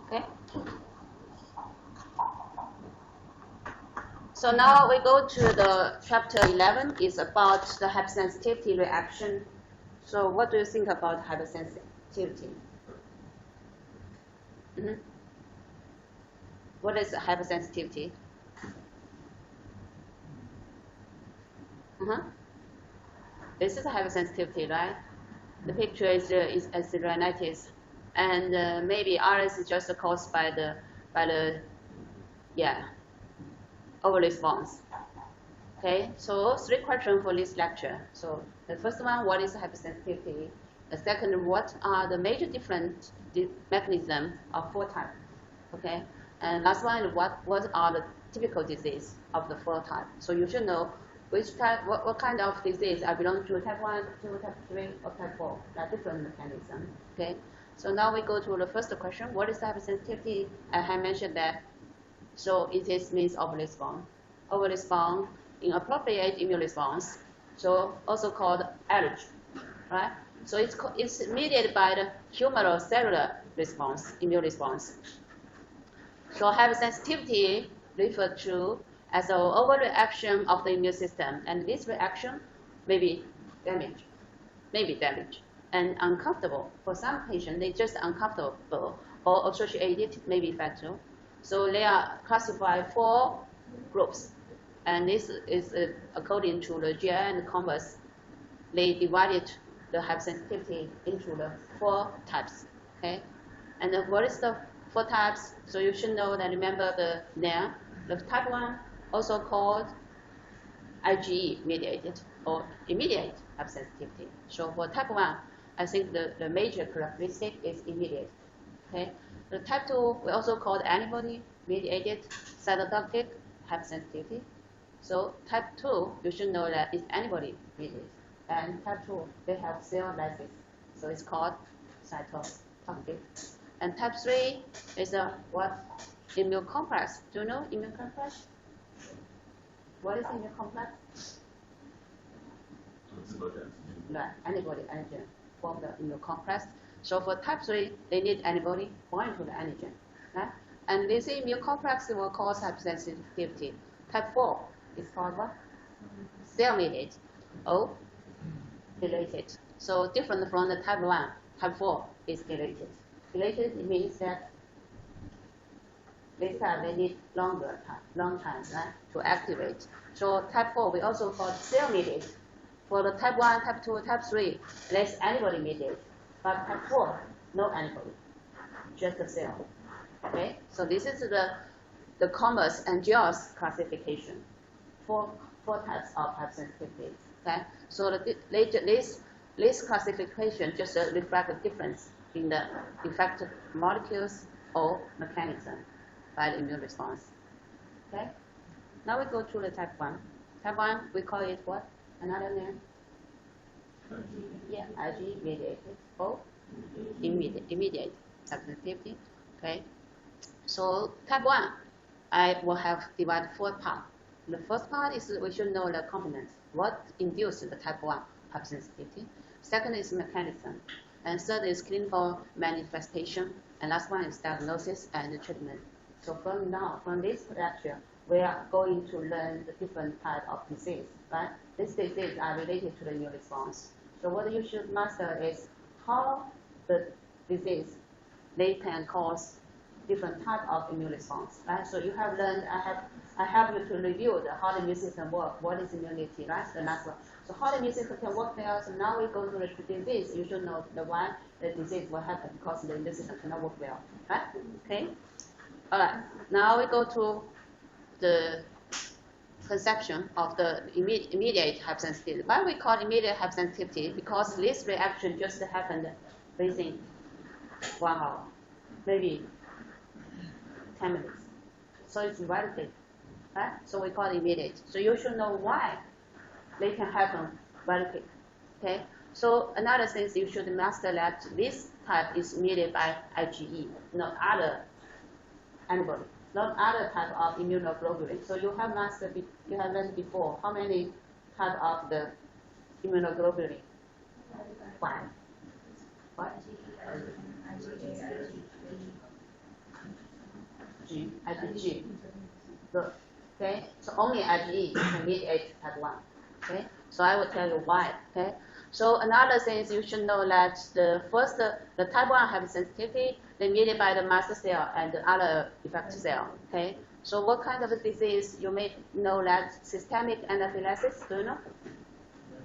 Okay. So now we go to the chapter 11. It's about the hypersensitivity reaction. So what do you think about hypersensitivity? What is hypersensitivity? This is hypersensitivity, right? The picture is rhinitis, and maybe RS is just caused by the over response. Okay, so 3 questions for this lecture. So the first one, what is hypersensitivity? The second, what are the major different mechanisms of 4 types? Okay, and last one, what are the typical disease of the 4 types? So you should know which type, what kind of disease I belong to, type 1, 2, type 3, or type 4. There are different mechanisms. Okay, so now we go to the first question. What is hypersensitivity? I have mentioned that. So it is means over response, inappropriate immune response, so also called allergy, right? So it's mediated by the humoral cellular response, immune response. So hypersensitivity referred to as an overreaction of the immune system, and this reaction may be damage, and uncomfortable. For some patients, they just uncomfortable or associated, maybe fatal. So they are classified 4 groups, and this is according to the GI and Converse. They divided the hypersensitivity into the 4 types. Okay, and what is the 4 types? So you should know that. Remember the name. The type 1, also called IgE mediated or immediate hypersensitivity. So for type 1, I think the major characteristic is immediate. Okay. The type 2 we also call antibody-mediated cytotoxic hypersensitivity. So type 2, you should know that it's antibody-mediated. And type 2, they have cell lysis. So it's called cytotoxic. And type 3 is what? Immune complex. Do you know immune complex? What is immune complex? Right, antibody antigen form the immune complex. So for type 3, they need antibody bind to the antigen. Right? And this immune complex will cause hypersensitivity. Type 4 is called what? Cell-mediated or related. So different from the type 1, type 4 is related. Related means that this time they need long time, right, to activate. So type 4 we also call cell-mediated. For the type 1, type 2, type 3, less antibody-mediated. But type 4, no antibody, just the cell. Okay, so this is the Converse and GIOS classification. 4 types of hypersensitivity. Okay, so this classification just reflects the difference in the effective molecules or mechanism by the immune response. Okay, now we go to the type 1. Type 1, we call it what? Another name? Yeah, IgE mediated or immediate hypersensitivity. Okay, so type 1, I will have divided 4 parts. The first part is we should know the components. What induced the type 1 hypersensitivity? Second is mechanism. And third is clinical manifestation. And last one is diagnosis and treatment. So from this lecture, we are going to learn the different types of disease, right? These diseases are related to the immune response. So what you should master is how the disease, they can cause different type of immune response, right? So you have learned, I help you to review how the immune system works, what is immunity, right? The last one. So how the immune system can work there. So now we go to the disease. You should know why the disease will happen, because the immune system cannot work well, right? Okay. All right. Now we go to the conception of the immediate hypersensitivity. Why we call immediate hypersensitivity? Because this reaction just happened within 1 hour, maybe 10 minutes. So it's very quick, right? So we call it immediate. So you should know why they can happen very quick. Okay. So another thing is you should master that this type is mediated by IgE, not other antibody, not other type of immunoglobulin. So you have you have learned before how many type of the immunoglobulin? 5. What? IgG. So, okay, so only IgE can mediate type 1. Okay, so I will tell you why. Okay, so another thing is you should know that the type 1 hypersensitivity, they mediated by the mast cell and the other effector cell. Okay, so what kind of a disease you may know that systemic anaphylaxis? Do you know?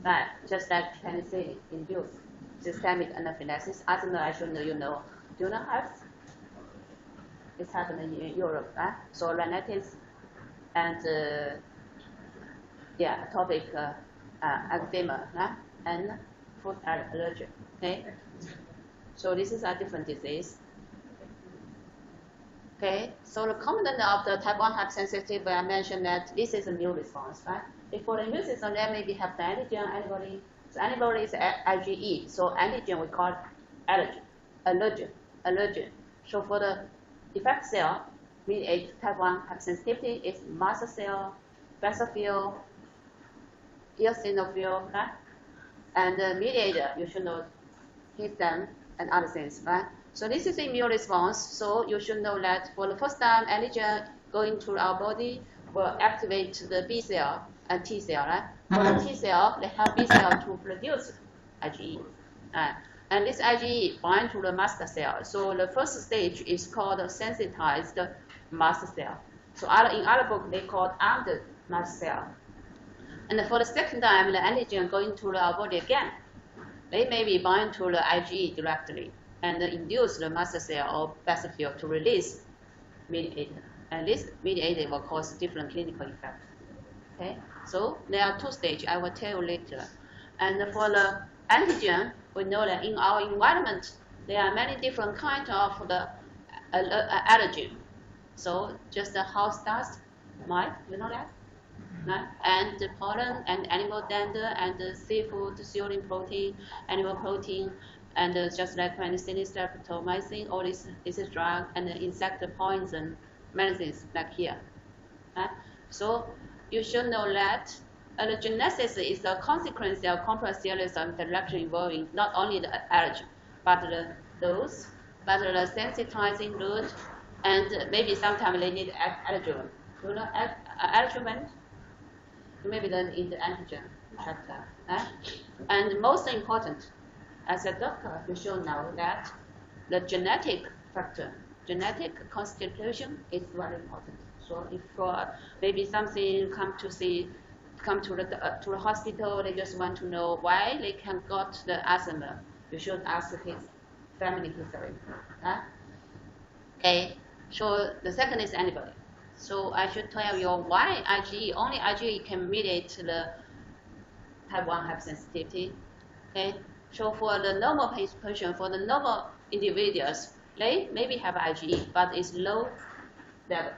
Right, just like penicillin induced systemic anaphylaxis. Asthma, I should know you know. Do you know herpes? It's happening in Europe, right? So rhinitis and atopic eczema, right? And food allergy. Okay. So this is a different disease. Okay. So the component of the type 1 hypersensitivity, I mentioned that this is a immune response, right? Before the immune system, there maybe have the antigen antibody. So antibody is IgE. So antigen we call allergen. So for the effect cell, mediate type 1 hypersensitivity is mast cell, basophil, eosinophil, right? And the mediator, you should know histamine and other things, right? So this is the immune response. So you should know that for the first time, antigen going through our body will activate the B cell and T cell, right? For the T cell, they have B cell to produce IgE, right? And this IgE bind to the mast cell. So the first stage is called sensitized mast cell. So in other book, they call it under mast cell. And for the second time, the antigen going to our body again, they may be bind to the IgE directly and induce the mast cell or basophil to release mediator. And this mediator will cause different clinical effects. Okay, so there are two stages. I will tell you later. And for the antigen, we know that in our environment, there are many different kinds of the allergen. So just the house dust, mite, you know that? Right? And the pollen, and animal dander, and the seafood, serine protein, animal protein, and just like penicillin, streptomycin, all this is drug, and the insect poison medicines like here. Right? So you should know that allergenesis is the consequence of complex series of interaction involving not only the allergen, but the dose, but the sensitizing route, and maybe sometimes they need adjuvant. You know adjuvant? Maybe then in the antigen chapter. Right? And most important, as a doctor, you should know that the genetic factor, genetic constitution is very important. So if maybe something come to the hospital, they just want to know why they can got the asthma. You should ask his family history. Right? Okay. So the second is antibody. So I should tell you why IgE, only IgE can mediate the type 1 hypersensitivity. Okay. So for the normal patient, for the normal individuals, they maybe have IgE, but it's low level.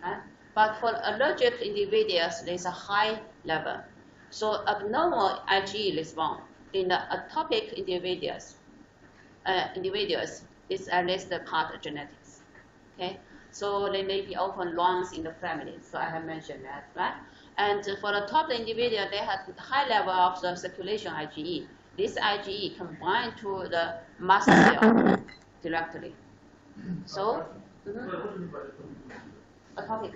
Right? But for allergic individuals, there's a high level. So abnormal IgE response in the atopic individuals is at least the part of genetics. Okay, so they may be often lungs in the family. So I have mentioned that, right? And for the top individual, they have high level of the circulation IgE. This IgE can bind to the mast cell directly. So, atopic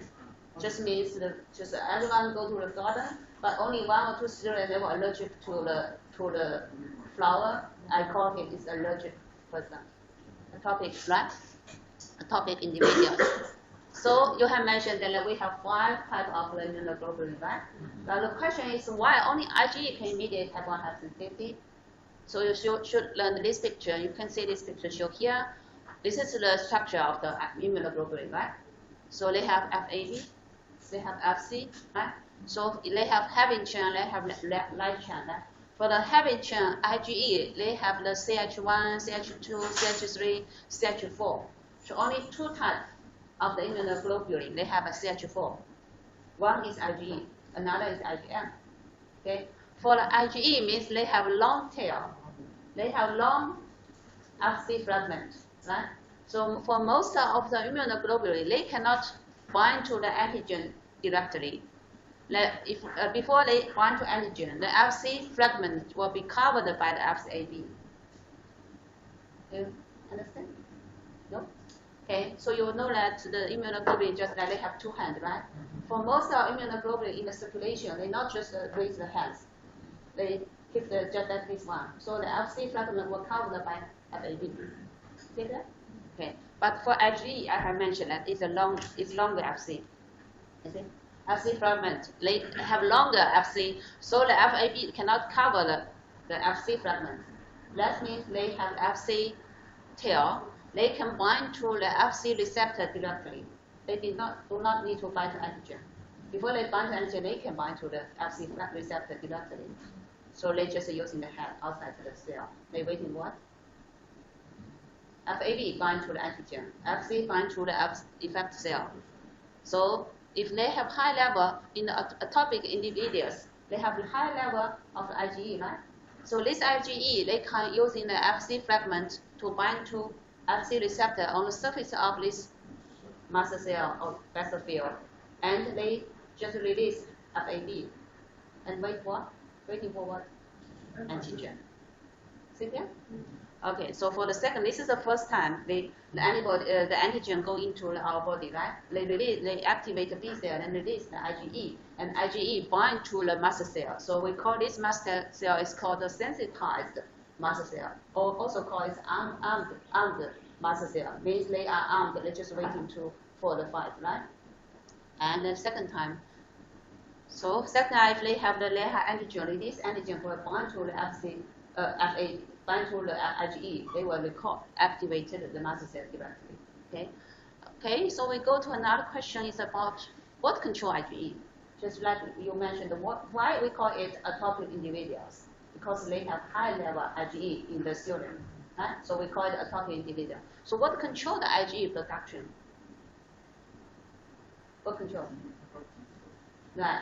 just means just everyone go to the garden, but only 1 or 2 students they were allergic to the flower. I call him is allergic person. Atopic, right? Atopic individuals. So you have mentioned that we have 5 types of immunoglobulin, right? Now the question is why only IgE can mediate type 1 hypersensitivity? So you should learn this picture. You can see this picture show here. This is the structure of the immunoglobulin, right? So they have FAB, they have FC, right? So they have heavy chain, they have light chain. Right? For the heavy chain IgE, they have the CH1, CH2, CH3, CH4. So only 2 types of the immunoglobulin, they have a CH4. One is IgE, another is IgM. Okay? For the IgE means they have long tail. They have long FC fragment, right? So for most of the immunoglobulin, they cannot bind to the antigen directly. Before they bind to antigen, the FC fragment will be covered by the FCAB. You understand? No? Okay. Okay, so you know that the immunoglobulin just like they have two hands, right? For most of immunoglobulin in the circulation, they not just raise the hands, they keep just like this one. So the FC fragment will cover by FAB. See that? Okay, but for IgE, I have mentioned that it's longer FC. You see? FC fragment, they have longer FC, so the FAB cannot cover the FC fragment. That means they have FC tail. They can bind to the FC receptor directly. They do not need to bind to antigen. Before they bind to antigen, they can bind to the FC receptor directly. So they just using the head outside the cell. They waiting what? FAB bind to the antigen. FC bind to the effect cell. So if they have high level in the atopic individuals, they have a high level of IgE, right? So this IgE, they can use in the FC fragment to bind to FC receptor on the surface of this mast cell or basophil, and they just release FAB and waiting for what? Antigen. See there? Okay, so for the second, this is the first time the antigen go into our body, right? They activate the B cell and release the IgE, and IgE bind to the mast cell. So we call this mast cell is called the sensitized mast cell, or also called armed mast cell. Means they are armed, they're just waiting for the fight, right? And the second time, so second time if they have antigen, release antigen will bind to the FA. Bind to the IgE, they will activate the mast cell directly. Okay. Okay. So we go to another question. Is about what control IgE. Just like you mentioned, why we call it atopic individuals? Because they have high level IgE in the serum, right? So we call it atopic individual. So what control the IgE production? What control? Right.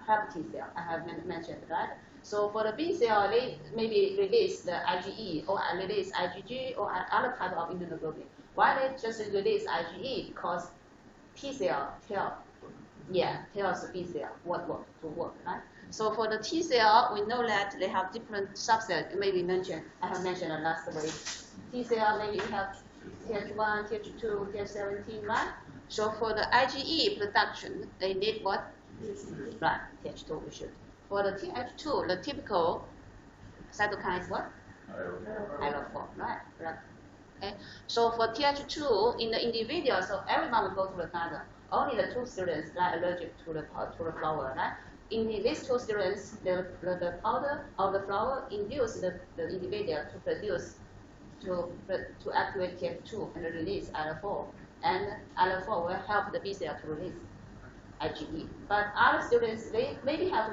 Have T cell. I have mentioned, right? So for the B cell, they maybe release the IgE or release IgG or other type of immunoglobulin. Why they just release IgE? Because T cell tells B cell what to work, right? So for the T cell, we know that they have different subsets. Maybe I have mentioned last week. T cell maybe you have Th1, Th2, Th17, right? So for the IgE production, they need what? Right, Th2 we should. For the Th2, the typical cytokine is what? IL-4, right? Okay. So for Th2 in the individual, so everyone will go to the garden. Only the two students are allergic to the flower, right? In these two students, the powder of the flower induce the individual to produce to activate Th2 and release IL-4, and IL-4 will help the B cell to release IgE. But other students, they maybe have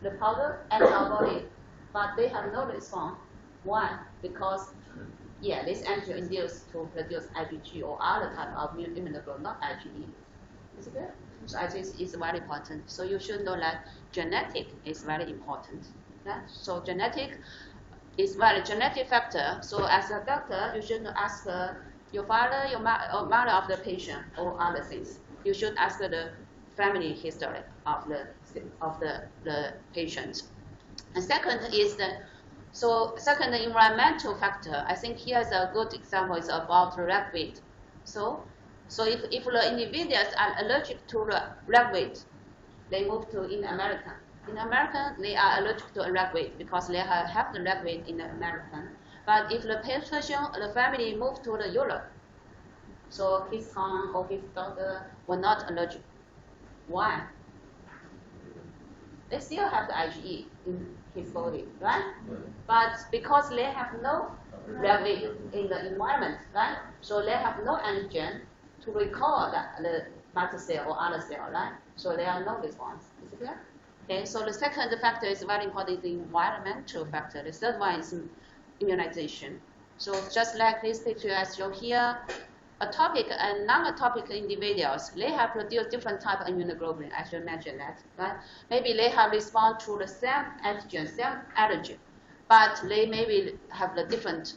the powder and our body, but they have no response. Why? Because, this antigen induced to produce IgG or other type of immunoglobulin, not IgE. Is it clear? So I think it's very important. So you should know that genetic is very important. Right? So genetic is very genetic factor. So as a doctor, you should ask your father, your mother of the patient, or other things. You should ask the family history of the patient. And second is the environmental factor. I think here is a good example is about ragweed. So if the individuals are allergic to ragweed, they move to in America. In America, they are allergic to ragweed because they have the ragweed in America. But if the patient, the family move to the Europe, so his son or his daughter were not allergic. Why? They still have the IgE in his body, right? But because they have no ragweed in the environment, right? So they have no antigen to recall the mast cell or other cell, right? So there are no response. Is it clear? Okay, so the second factor is very important, the environmental factor. The third one is immunization. So just like this picture as shown here, atopic and non-atopic individuals, they have produced different type of immunoglobulin. I should mention that, right? Maybe they have responded to the same antigen, same allergen, but they maybe have the different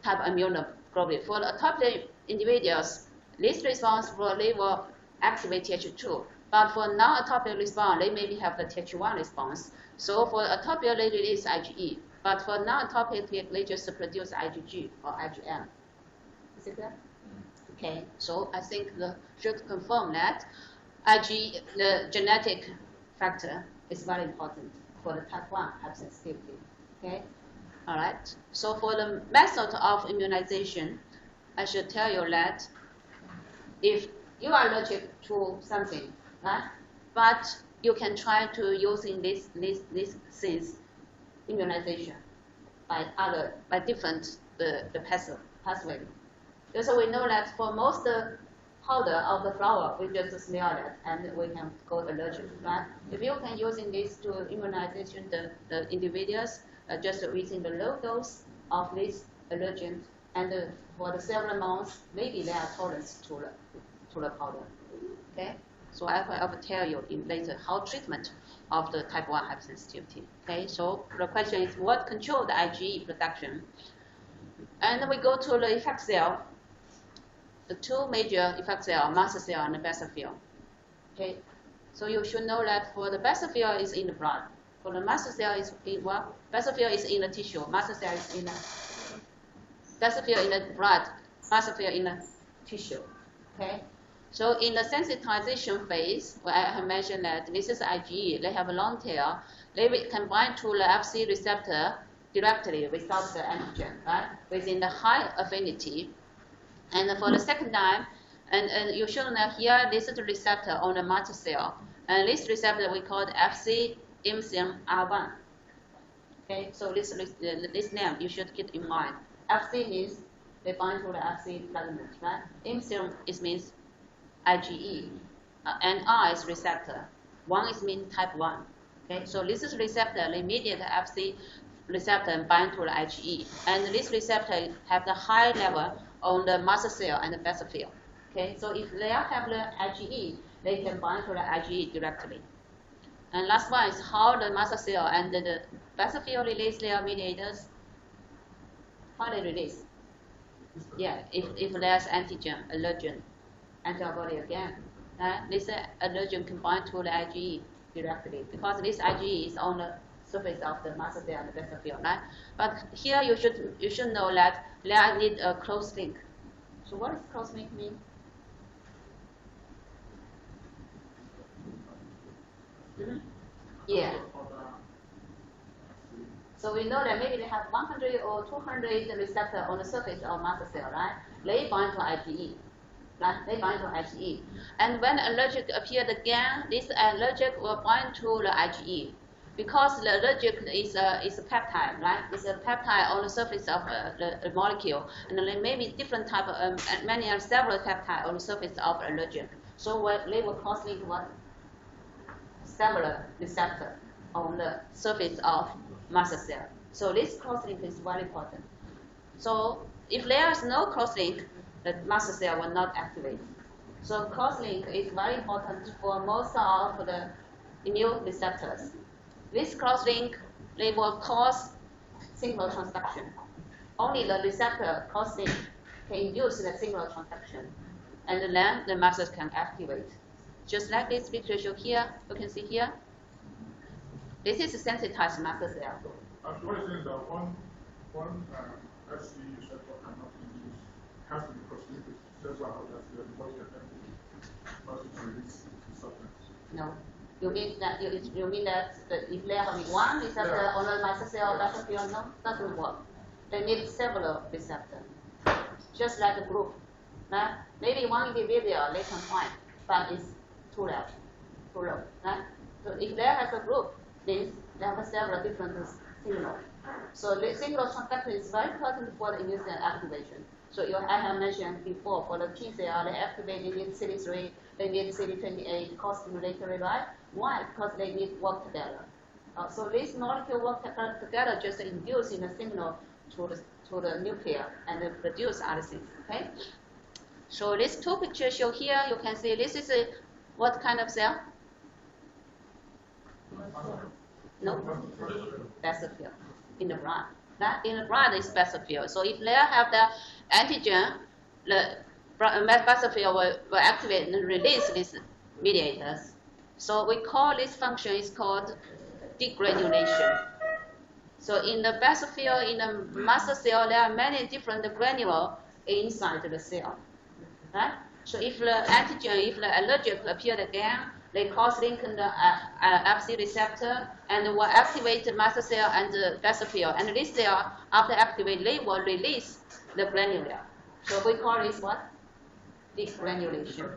type of immunoglobulin. For the atopic individuals, this response they will activate Th2. But for non-atopic response, they maybe have the Th1 response. So for atopic, they release IgE. But for non-atopic, they just produce IgG or IgM. Is it clear? Okay, so I think should confirm that IgE, the genetic factor, is very important for the type 1 hypersensitivity. Okay, all right. So for the method of immunization, I should tell you that if you are allergic to something, right, but you can try to using this things immunization by different the pathway. So we know that for most powder of the flower, we just smell it and we can go allergic, right? If you can using this to immunization the individuals just within the low dose of this allergen, and for the several months, maybe they are tolerant to the powder. Okay, so I will tell you in later how treatment of the type 1 hypersensitivity. Okay, so the question is what control the IgE production? And we go to the effect cell. The two major effect cell, mast cell and the basophil. Okay, so you should know that for the basophil is in the blood. For the mast cell is in what? Basophil is in the tissue. Mast cell is in the basophil in the blood. Basophil in the tissue. Okay. So in the sensitization phase, where I have mentioned that this is IgE, they have a long tail. They can bind to the Fc receptor directly without the antigen, right? Within the high affinity. And for the second time, and you should know here, this is the receptor on the mast cell. And this receptor we call Fc imsin R1. Okay, so this name you should keep in mind. Fc means they bind to the Fc fragment, right? Imsin means IgE, and R is receptor. 1 is mean type 1. Okay, so this is receptor, they mediate the Fc receptor and bind to the IgE. And this receptor have the high level on the mast cell and the basophil. Okay, so if they have the IgE, they can bind to the IgE directly. And last one is how the mast cell and the basophil release their mediators. How they release? Yeah, if there's antigen, allergen, antibody again, this allergen can bind to the IgE directly because this IgE is on the surface of the mast cell and the basophil, right? But here you should know that there need a close link. So what does close link mean? Mm-hmm. Yeah. So we know that maybe they have 100 or 200 receptor on the surface of mast cell, right? They bind to IgE. Right? They bind to IgE. And when allergic appeared again, this allergic will bind to the IgE. Because the allergic is a peptide, right? It's a peptide on the surface of the molecule, and there may be different type of several peptides on the surface of allergen. So they will cross-link what? Several receptor on the surface of mast cell. So this cross-link is very important. So if there is no cross-link, the mast cell will not activate. So cross-link is very important for most of the immune receptors. This cross-link, they will cause signal transduction. Only the receptor cross-link can induce the signal transduction, and then the mast can activate. Just like this picture show here, you can see here. This is a sensitized mast cell. What is it that one Fc receptor cannot induce, has to be cross-linked to several others before you can release the substance? No. You mean that if they have one receptor on the mast cell, basophil, no, doesn't work. They need several receptors, just like a group. Right? Maybe one individual they can find, but it's too low. Right? So if they have a group, means they have several different signals. So the signal transduction is very important for the immune cell activation. So I have mentioned before, for the T cell, they activate, they need CD3, they need CD28 co-stimulatory, right? Why? Because they need work together. So these molecules work together, just inducing a signal to the nucleus and produce other things. Okay. So these two pictures show here. You can see this is what kind of cell? No, basophil in the blood. That in the blood is basophil. So if they have the antigen, the basophil will activate and release these mediators. So we call this function is called degranulation. So in the basophil, in the mast cell, there are many different granules inside the cell. right? So if the antigen, if the allergic appeared again, they cross-link the Fc receptor and will activate the mast cell and the basophil. And this cell, after activate, they will release the granule. So we call this what? Degranulation.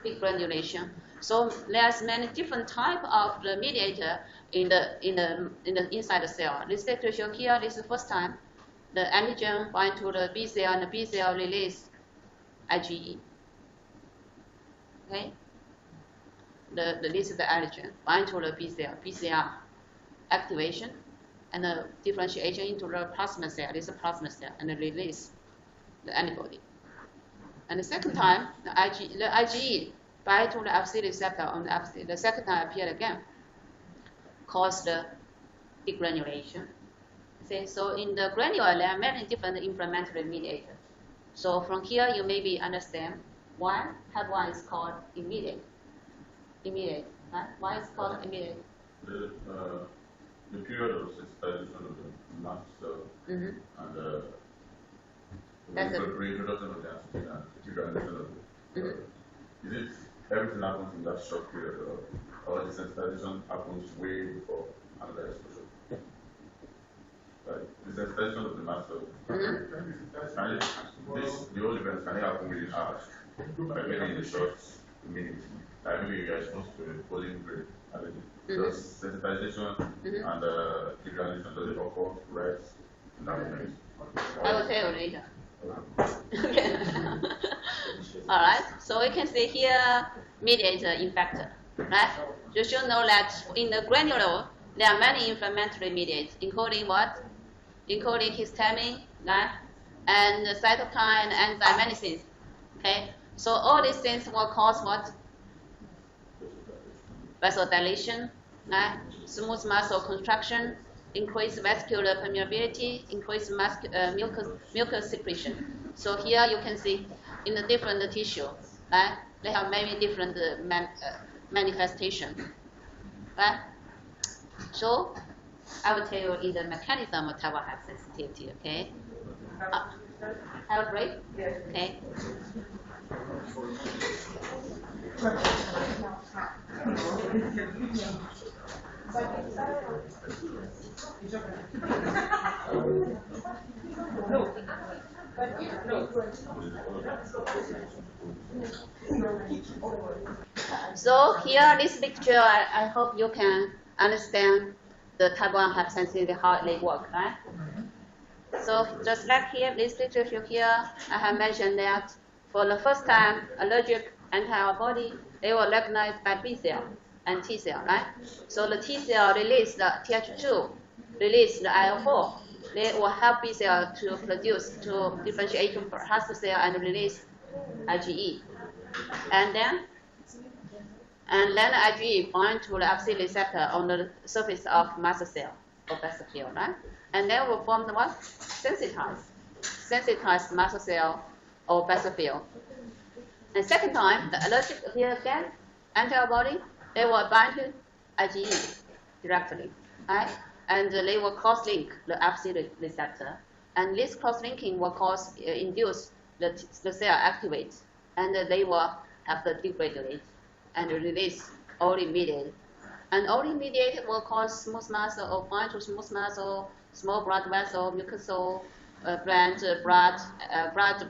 Degranulation. So there's many different type of the mediator in the inside the cell. This situation here, this is the first time the antigen bind to the B cell and the B cell release IgE. Okay. This is the antigen bind to the B cell, PCR activation, and the differentiation into the plasma cell. This is a plasma cell, and the release the antibody. And the second time, the IgE bind to the Fc receptor on the Fc. The second time appeared again, cause the degranulation. See, so in the granule, there are many different inflammatory mediators. So from here, you maybe understand why type 1 is called immediate. Immediate, right? Why it's called immediate? The period of sensitization of the mast cell and the reintroduction of the antigen and degranulation of it. Is it everything happens in that short period, or the sensitization happens way before another exposure? Like the sensitization of the mast cell. The whole event can happen within hours, like maybe in the short minutes. Like maybe you are exposed to a pollen grain allergy. Does sensitization and degranulation, does it occur right in that moment? I will tell you later. Okay. All right. So we can see here mediator infector, right? You should know that in the granule there are many inflammatory mediators, including what? Including histamine, right? And cytokine, enzyme, many things. Okay. So all these things will cause what? Vasodilation, right? Smooth muscle contraction, increased vascular permeability, increased mucus secretion. So here you can see in the different tissue, right? They have many different manifestations, right? So I will tell you in the mechanism of type 1 hypersensitivity, okay? Have a break? Okay. So here, this picture, I hope you can understand the type 1 hypersensitivity, how they work, right? So just like here, this picture here, I have mentioned that for the first time, allergic antibody, they were recognized by B cell and T cell, right? So the T cell release the Th2, release the IL-4. They will help B cell to produce, to differentiate from host cell and release IgE. And then the IgE bind to the Fc receptor on the surface of mast cell or basophil, right? And then will form the what? Sensitized mast cell or basophil. And second time, the allergic appear again, antibody, they will bind to IgE directly, right? And they will cross-link the Fc receptor. And this cross-linking will induce the cell activate, and they will have the degradulate and release all immediate. And all immediate will cause smooth muscle or bind to smooth muscle, small blood vessel, mucosal, blood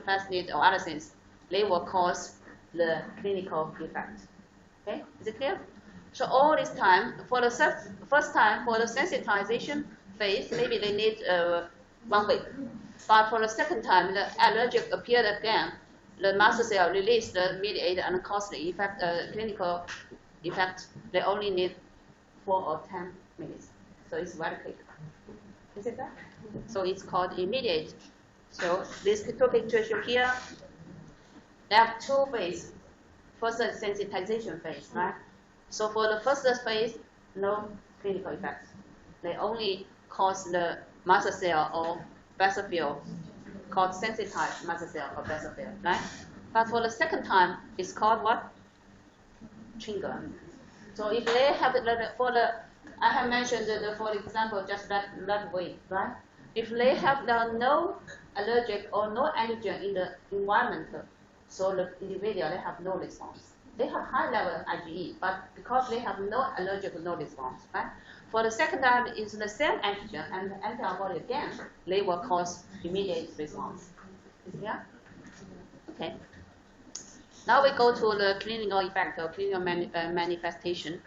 plasmid, or other things. They will cause the clinical effect. Okay, is it clear? So all this time, for the first time, for the sensitization phase, maybe they need 1 week. But for the second time, the allergic appeared again. The mast cell release the mediator and cause the effect, clinical effect. They only need 4 or 10 minutes. So it's very quick. Is it that? So it's called immediate. So these two pictures here, they have 2 phases. First, sensitization phase, right? So for the first phase, no clinical effects. They only cause the mast cell or basophil, called sensitized mast cell or basophil, right? But for the second time, it's called what? Trigger. So if they have I have mentioned for example, just that way, right? If they have no allergic or no antigen in the environment, So the individual, they have no response. They have high level of IgE, but because they have no allergic, no response, right? For the second time, it's the same antigen and the antibody again, they will cause immediate response. Is it clear? Okay. Now we go to the clinical effect or clinical manifestation.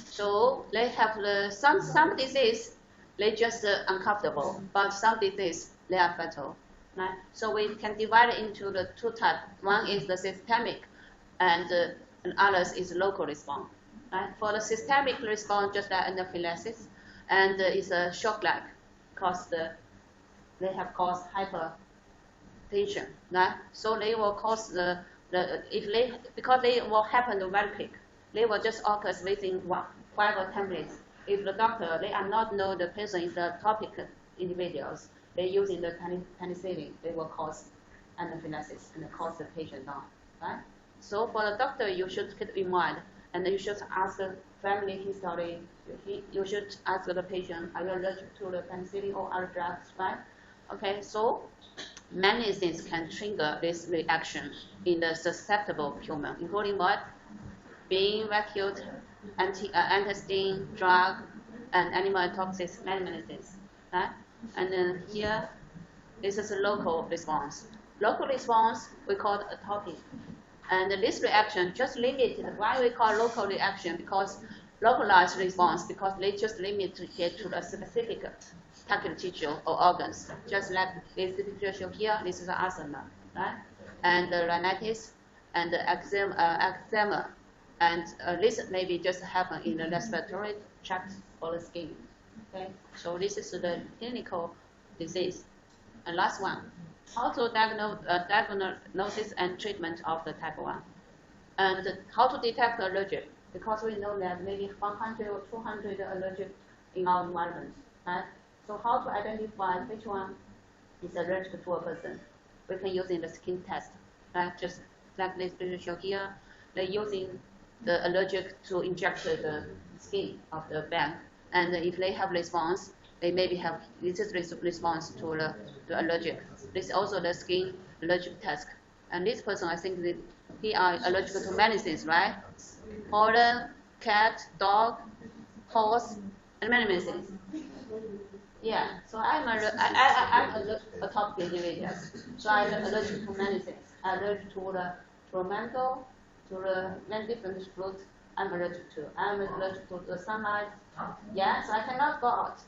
So they have some disease, they just uncomfortable, but some disease, they are fatal. Right? So we can divide it into the two types. One is the systemic, and others is local response. Right? For the systemic response, just like anaphylaxis, and it's a shock-like, because they have caused hypertension. Right? So they will cause because they will happen very quick. They will just occur within 5 or 10 minutes. If the doctor, they are not know the patient is a topic individuals, they're using the penicillin, they will cause anaphylaxis and cause the patient down, right? So for the doctor, you should keep in mind, and you should ask the family history. You should ask the patient, are you allergic to the penicillin or other drugs, right? Okay, so many things can trigger this reaction in the susceptible human, including what? Being vacuumed, anti-sting drug, and animal toxics, many things, right? And then here, this is a local response. Local response, we call it atopic. And this reaction just limited. Why we call local reaction? Because localized response, because they just limit to get to the specific target tissue or organs. Just like this picture here, this is asthma, right? And the rhinitis and the eczema. And this maybe just happen in the respiratory tract or the skin. Okay, so this is the clinical disease. And last one, how to diagnosis and treatment of the type 1. And how to detect allergic, because we know that maybe 100 or 200 allergic in our environment, right? So how to identify which one is allergic to a person? We can use in the skin test, right? Just like this picture here, they're using the allergic to inject the skin of the bag. And if they have response, they maybe have this response to the allergic. This is also the skin allergic test. And this person, I think that he are allergic to many things, right? Pollen, cat, dog, horse, and many things. Yeah, so I'm a top individual. So I'm allergic to many things. I'm allergic to the mango, to the many different fruits. I'm allergic to. I'm allergic to the sunlight. Yeah, so I cannot go out.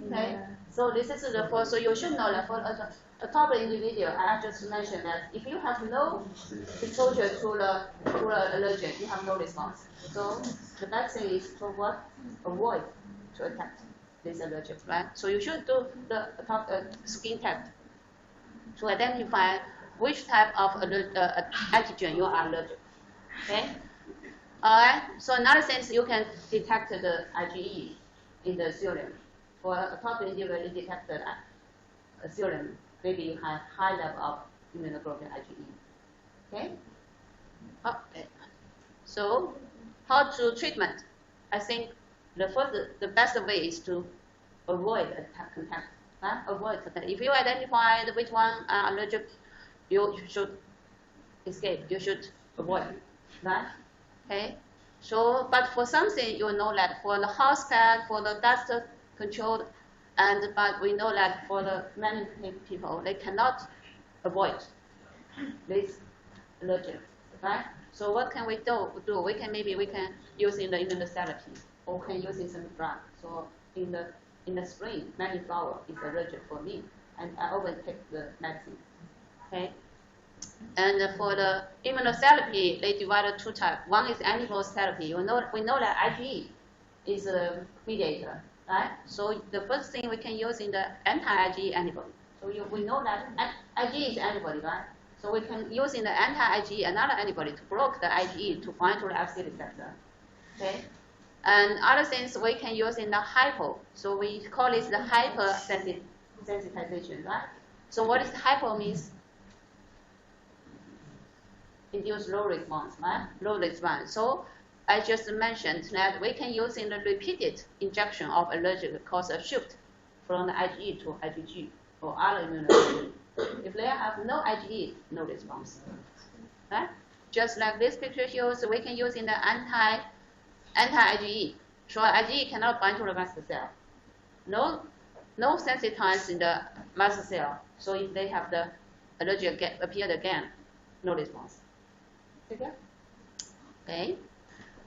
Okay, so this is the first. So you should know that for a top individual, I just mentioned that if you have no exposure to the allergen, you have no response. So the best thing is to what? Avoid to attack this allergen, right? So you should do the skin test to identify which type of antigen you are allergic. Okay. All right. So another sense, you can detect the IgE in the serum. For a top individual, you detect the serum. Maybe you have high level of immunoglobulin IgE. Okay. Okay. So how to treatment? I think the best way is to avoid contact. Right? Avoid contact. If you identify which one are allergic, you should escape. You should avoid. Right? Okay. So, but for something, you know that for the house cat, for the dust control, but we know that for the many people, they cannot avoid this allergen, right? So what can we do? We can use in the immunotherapy, or can use in some drug. So in the spring, many flower is allergic for me, and I always take the medicine. Okay. And for the immunotherapy, they divide two types. One is antibody therapy. We know that IgE is a mediator, right? So the first thing we can use in the anti-IgE antibody. So we know that IgE is antibody, right? So we can use in the anti-IgE another antibody to block the IgE to bind to the Fc receptor. Okay. And other things we can use in the hypo. So we call it the hypersensitization, right? So what is hypo means? Induce low response, right? Low response. So I just mentioned that we can use in the repeated injection of allergic cause a shift from the IgE to IgG or other immunoglobulin. If they have no IgE, no response. just like this picture shows, we can use in the anti-IgE. So IgE cannot bind to the mast cell. No sensitize in the mast cell. So if they have the allergy appeared again, no response. Okay.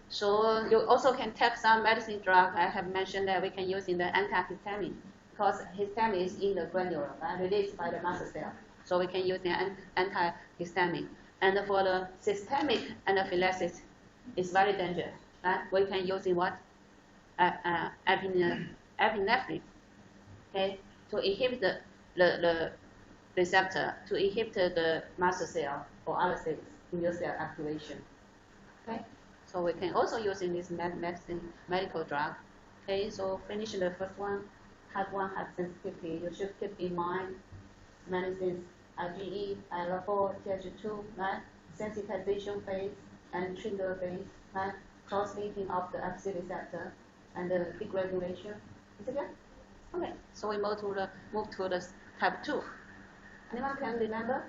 So you also can take some medicine drug. I have mentioned that we can use in the antihistamine because histamine is in the granule, right, released by the mast cell. So we can use the antihistamine. And for the systemic anaphylaxis, it's very dangerous. Right? We can use in what? Epinephrine. Okay, to inhibit the receptor, to inhibit the mast cell or other cells, immune cell activation. Okay, so we can also use in this medical drug. Okay, so finish the first one. Type 1 hypersensitivity. You should keep in mind medicines IgE, IL-4, Th2, right? Sensitization phase and trigger phase, right? Cross-linking of the Fc receptor and the degraduation. Is it good? Okay, so we move to the type 2. Anyone can remember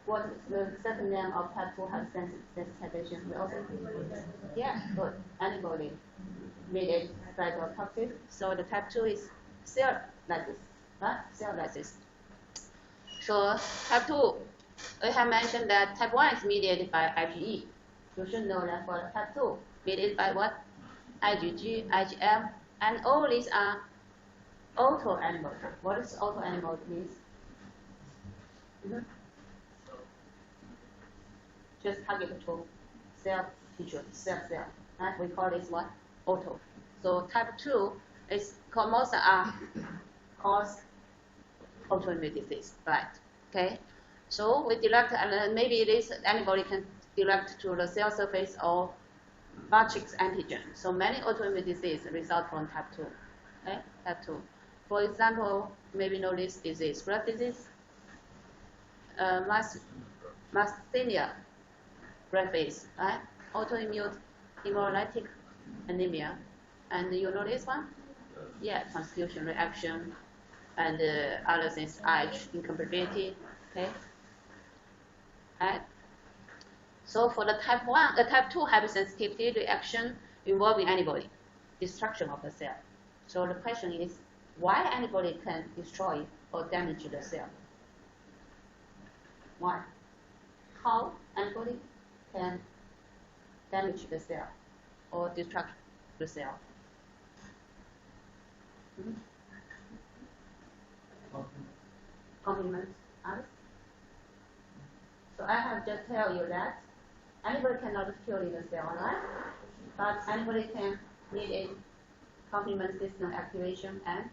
what is the second name of type 2 hypersensitization? We also, yeah, good. Antibody mediated cytotoxic. So the type 2 is cell lysis, right? Cell lysis. So type 2, we have mentioned that type 1 is mediated by IgE. You should know that for type 2, mediated by what? IgG, IgM, and all these are autoantibody. What is autoantibody means? Just target to cell tissue, cell. Right? We call this what? Auto. So type 2 is most are cause autoimmune disease, right? Okay. So we direct, and maybe this antibody can direct to the cell surface or matrix antigen. So many autoimmune disease result from type 2. Okay, type 2. For example, maybe know this disease, Graves' disease, myasthenia gravis, right? Autoimmune hemolytic anemia. And you know this one? Yeah, transfusion reaction and other things, Ih incompatibility. Okay. Right. So for the type 2 hypersensitivity reaction involving antibody, destruction of the cell. So the question is, why antibody can destroy or damage the cell? Why? How antibody can damage the cell or destruct the cell? Compliments, others? So I have just tell you that antibody cannot kill the cell, right? But antibody can mediate complement system activation and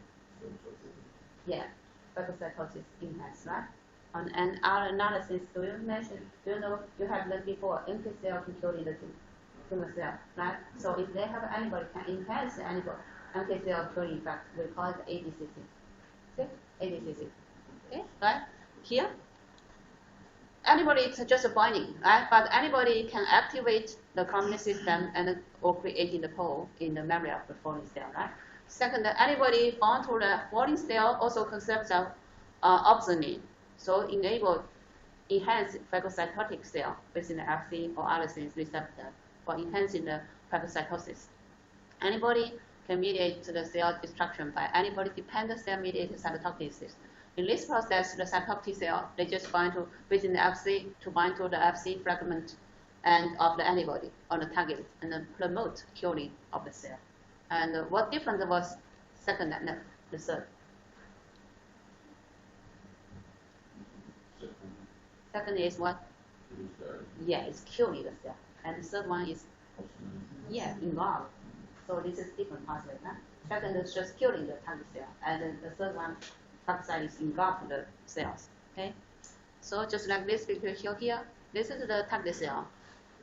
phagocytosis enhance, right? And our analysis, do you know you have learned before, NK cell can kill the tumor cell, right? So if they have antibody can enhance the antibody, NK cell killing effect, we call it ADCC. See? ADCC. Okay, right? Here, antibody is just a binding, right? But antibody can activate the complement system and or creating the pole in the memory of the foreign cell, right? Second, the antibody bound to the foreign cell also consists of opsonine, so enhance phagocytotic cell within the Fc or other things receptor for enhancing the phagocytosis. Antibody can mediate the cell destruction by antibody-dependent cell-mediated cytotoxicity. In this process, the cytotoxic cell, they just bind to within the Fc to bind to the Fc fragment and of the antibody on the target and then promote killing of the cell. And what difference was second and the third? Second is what? Yeah, it's killing the cell. And the third one is, yeah, involved. So this is different pathway. Huh? Second is just killing the target cell. And then the third one, phagocyte is engulf the cells. Okay? So just like this picture shown here, this is the target cell.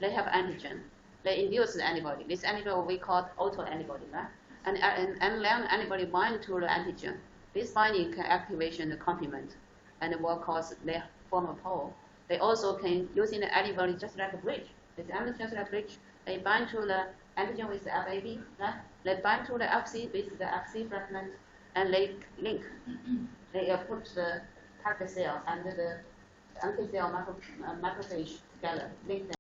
They have antigen. They induce the antibody. This antibody we call autoantibody, right? And then antibody bind to the antigen. This binding can activate the complement and will cause they form a pole. They also can using the antibody just like a bridge. It's just like a bridge. They bind to the antigen with the FAB, right? They bind to the Fc with the Fc fragment, and they link. They put the target cell and the NK cell macrophage together, link them.